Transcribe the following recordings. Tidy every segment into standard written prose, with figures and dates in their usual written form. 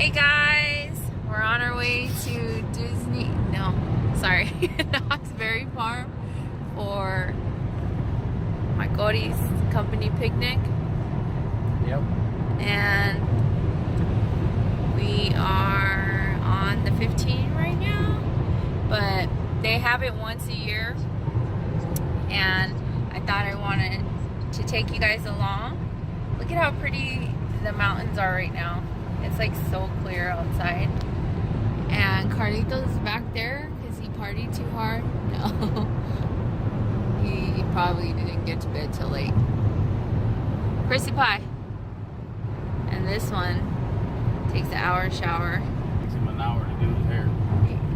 Hey guys, we're on our way to Disney, Knott's Farm for my Cody's company picnic. Yep. And we are on the 15 right now, but they have it once a year, and I thought I wanted to take you guys along. Look at how pretty the mountains are right now. It's like so clear outside. And Carlito's back there because he partied too hard. No. He probably didn't get to bed till late. Chrissy Pie. And this one takes an hour shower. Takes him an hour to do his hair.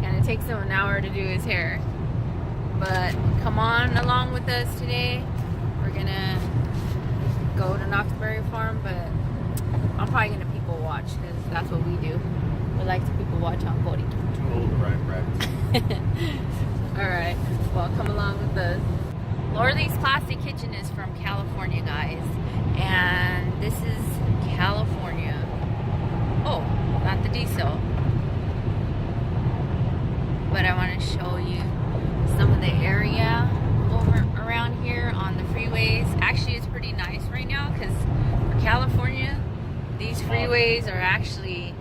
And it takes him an hour to do his hair. But come on along with us today. We're gonna go to Knott's Farm, but I'm probably gonna people watch because that's what we do. We like to people watch on Cody. Too old to ride practice. Alright, well, come along with us. Lauralee's Classic Kitchen is from California, guys. And this is California. Oh, not the diesel. But I want to show you some of the area over around here on the freeways. Actually, it's pretty nice right now because for California, these freeways are actually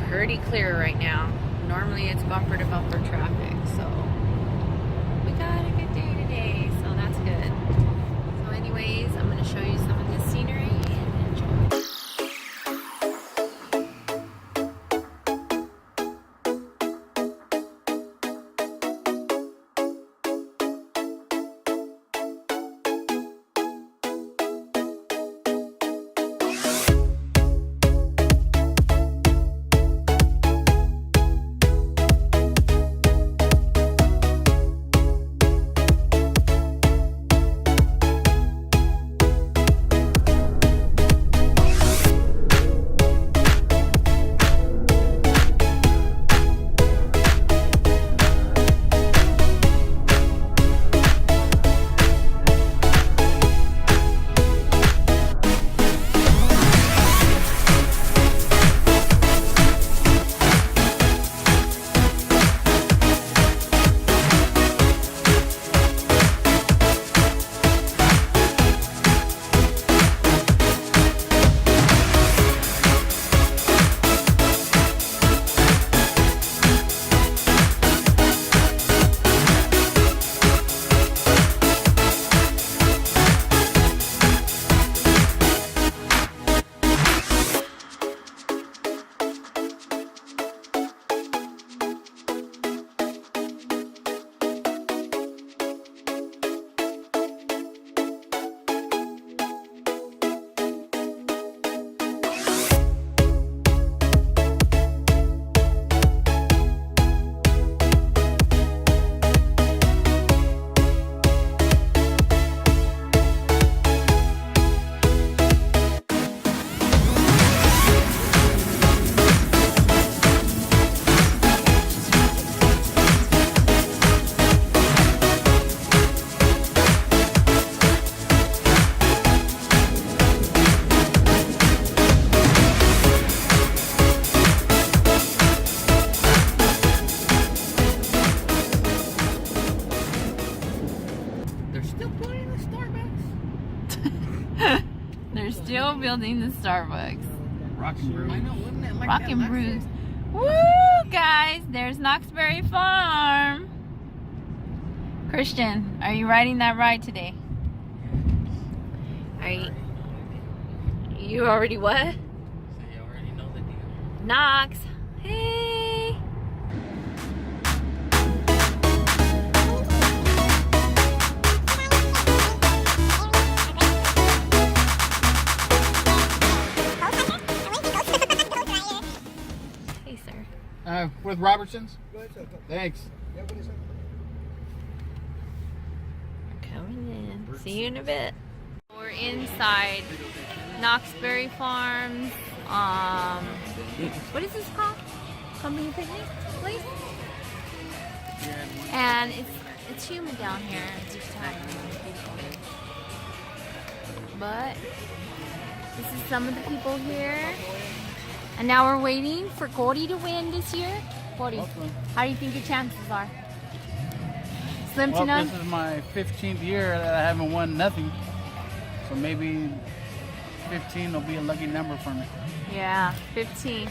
pretty clear right now. Normally it's bumper to bumper traffic, so we got a good day today, so that's good. So anyways, I'm going to show you some of the scenery and enjoy. They're still building the Starbucks. Rockin' Brews. I know, wouldn't it like Rockin' that Brews. Woo, guys! There's Knott's Farm. Christian, are you riding that ride today? Are you already what? So you already know the deal. Knox. Hey. Hey, sir. With Robertson's? Thanks. Coming in. See you in a bit. We're inside Knott's Farms. What is this called? Company picnic place? And it's humid down here. It's just beautiful. But this is some of the people here. And now we're waiting for Cody to win this year. Cody, Hopefully. how do you think your chances are? Slim to Well, none? this is my 15th year that I haven't won nothing. So maybe 15 will be a lucky number for me. Yeah, 15.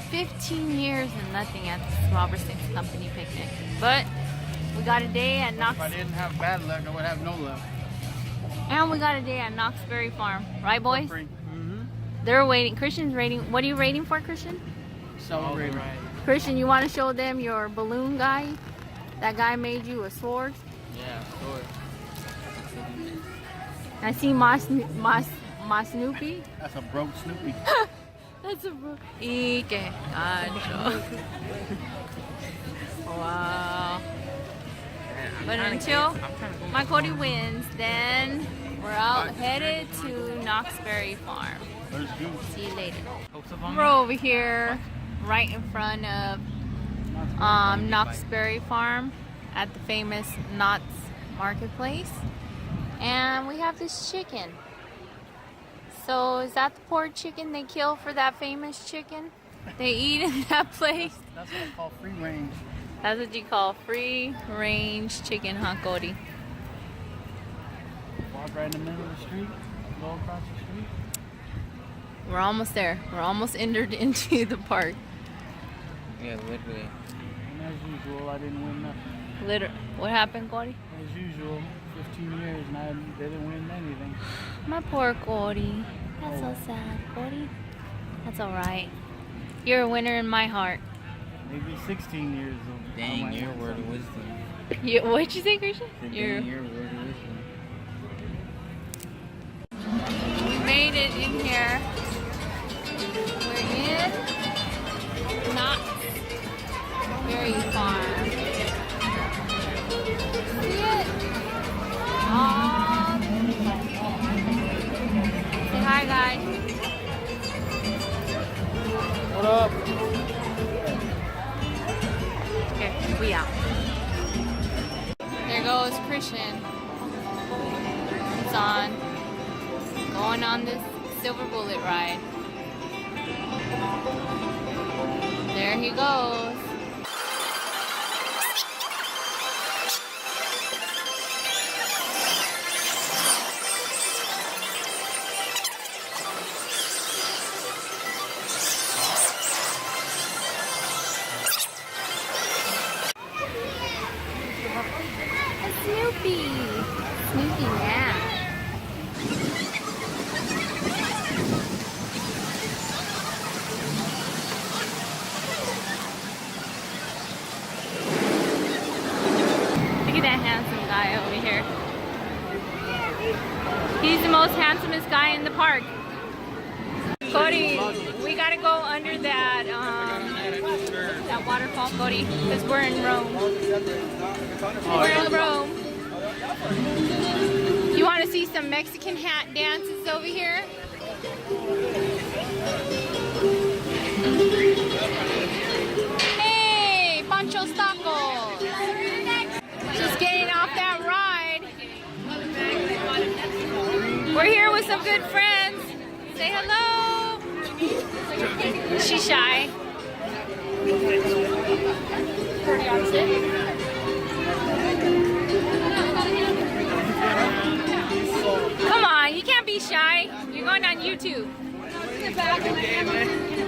15 years and nothing at this Robertson's Company picnic. But we got a day at Knox. If I didn't have bad luck, I would have no luck. And we got a day at Knoxberry Farm. Right, boys? Mm-hmm. They're waiting. Christian's rating. What are you rating for, Christian? Celebrating. Christian, you want to show them your balloon guy? That guy made you a sword. Yeah, sword. I see my Snoopy. That's a broke Snoopy. That's a bro. Y que gancho. Wow. But until my Cody wins, then we're out headed to Knoxberry Farm. There's Goose. See you later. Hopes up on We're over here right in front of Knoxberry Farm at the famous Knott's Marketplace. And we have this chicken. So is that the pork chicken they kill for that famous chicken they eat in that place? That's what I call free range. That's what you call free range chicken, huh, Cody? Walk right in the middle of the street, go across the street. We're almost there. We're almost entered into the park. Yeah, literally. And as usual, I didn't win nothing. What happened, Cody? As usual, 15 years and I didn't win anything. My poor Cody. That's so sad, Cody. That's alright. You're a winner in my heart. Maybe 16 years old. Dang, your word of wisdom. What'd you say, Christian? Your word of wisdom. We made it in here. We're in Knoxberry Farm. See it? Oh. Say hi, guys. What up? Okay, we out. There goes Christian. It's going on this silver bullet ride. There he goes. Snoopy. Snoopy now. Look at that handsome guy over here. He's the most handsomest guy in the park. Cody, we gotta go under that waterfall, Cody, because we're in Rome. We're in Rome. You want to see some Mexican hat dances over here? Hey, Pancho's Tacos. Just getting off that ride. We're here with some good friends. Say hello. She's shy. Come on, you can't be shy. You're going on YouTube. In the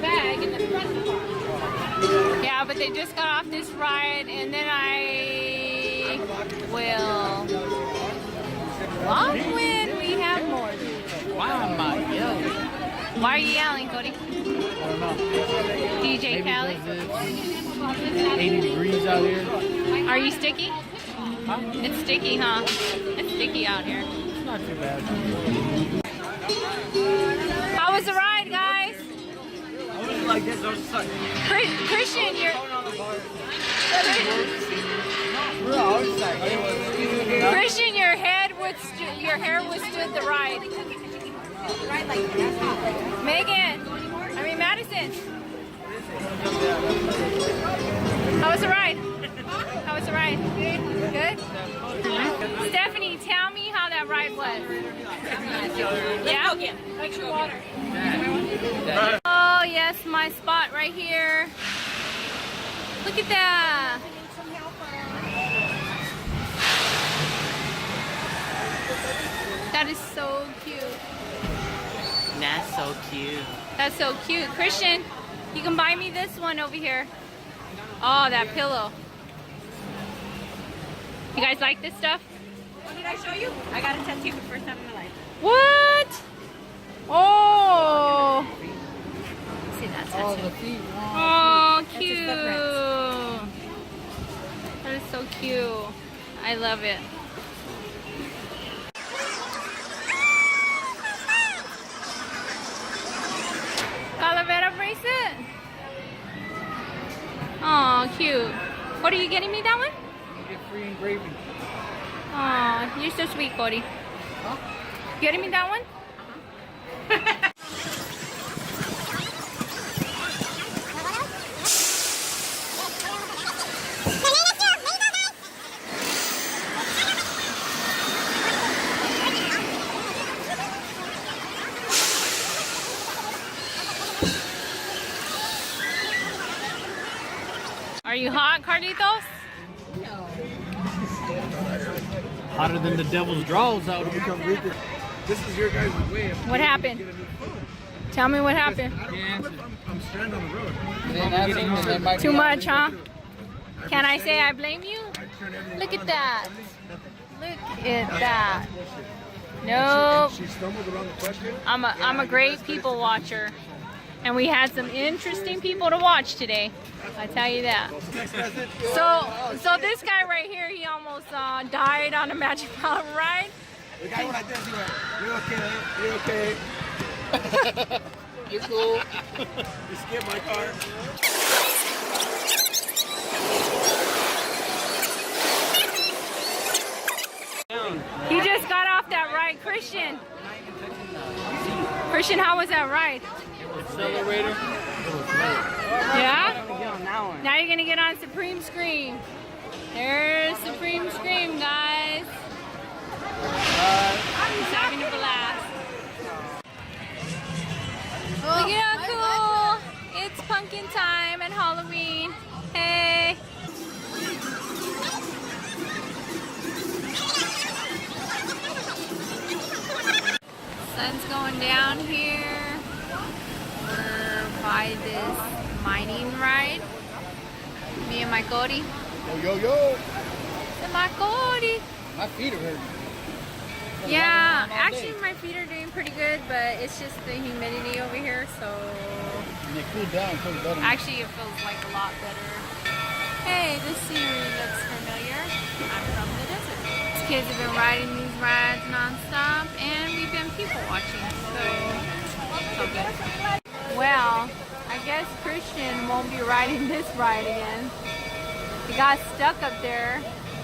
bag, in the front. Yeah, but they just got off this ride, and then I will walk when we have more. Why am I yelling? Why are you yelling, Cody? I don't know. DJ Maybe Khaled? because it's 80 degrees out here. Are you sticky? It's sticky, huh? It's sticky out here. It's not too bad. How was the ride, guys? I was like this, I was just like... Christian, Christian, your hair withstood the ride. Madison. How was the ride? How was the ride? Good? Stephanie, tell me how that ride was. Yeah? Extra water. Oh yes, my spot right here. Look at that. That is so cute. That's so cute. That's so cute. Christian, you can buy me this one over here. Oh, that pillow. You guys like this stuff? What did I show you? I got a tattoo for the first time in my life. What? Oh. See that Oh, tattoo? the feet. Oh, That's his cute. That is so cute. I love it. Calavera bracelet. Oh, cute. What are you getting me that one? You get free engraving. Oh, you're so sweet, Cody. Huh? Getting me that one? Are you hot, Carlitos? Hotter than the devil's draws out. This is your guys' way of What happened? Tell me what happened. I'm stranded on the road. Too much, huh? Can I say I blame you? Look at that. Look at that. Nope. She stumbled around the question. I'm a great people watcher. And we had some interesting people to watch today. I tell you that. So this guy right here, he almost died on a Magic Mountain ride. The guy went like this, he went, "You're okay, you're okay." You're cool. You skipped my car. He just got off that ride, Christian. Christian, how was that ride? Accelerator. Yeah? Get on that one. Now you're gonna get on Supreme Scream. There's Supreme Scream, guys. He's having a blast. Look at how cool! It's pumpkin time and Halloween. Hey! Sun's going down here. We're by this mining ride. Me and my Cody. Yo, yo, yo. And my Cody. My feet are hurting. Yeah, actually my feet are doing pretty good, but it's just the humidity over here, so And they cool down, it feels better. actually it feels like a lot better. Hey, this scenery looks familiar. I'm from the desert. These kids have been riding these rides non-stop, and we've been people watching, so good. Well, I guess Christian won't be riding this ride again. He got stuck up there.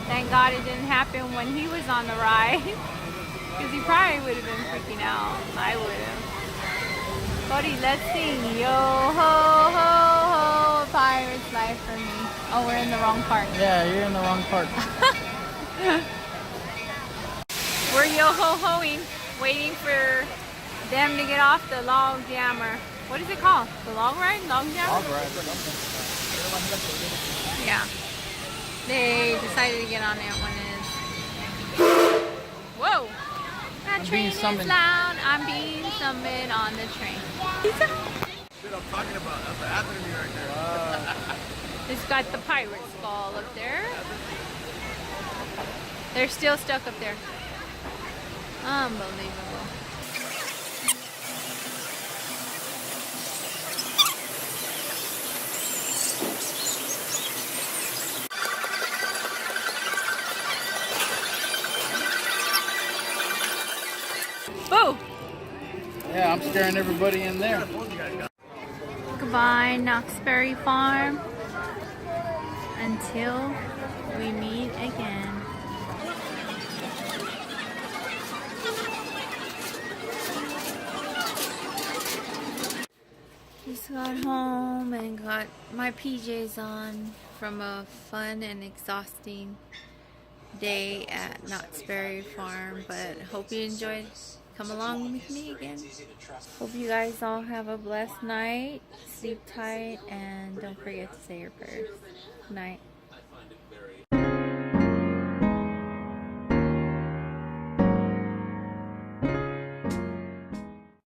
Thank God it didn't happen when he was on the ride. Because he probably would have been freaking out. I would have. Cody, let's sing. Yo ho ho ho, pirate's life for me. Oh, we're in the wrong part. Yeah, you're in the wrong part. We're yo ho hoing, waiting for them to get off the log jammer. What is it called? The log ride? Log jammer? All right. Yeah. They decided to get on it when it's... Whoa! That I'm train being is summoned. loud. I'm being summoned on the train. Shit, I'm talking about. That's the happening to me right there. It's got the pirate skull up there. They're still stuck up there. Unbelievable. Boo! Yeah, I'm scaring everybody in there. Goodbye, Knoxberry Farm. Until we meet again. Just got home and got my PJs on from a fun and exhausting day at Knott's Berry Farm, but hope you enjoyed come along with me again. Hope you guys all have a blessed night. Sleep tight and don't forget to say your prayers. Good night.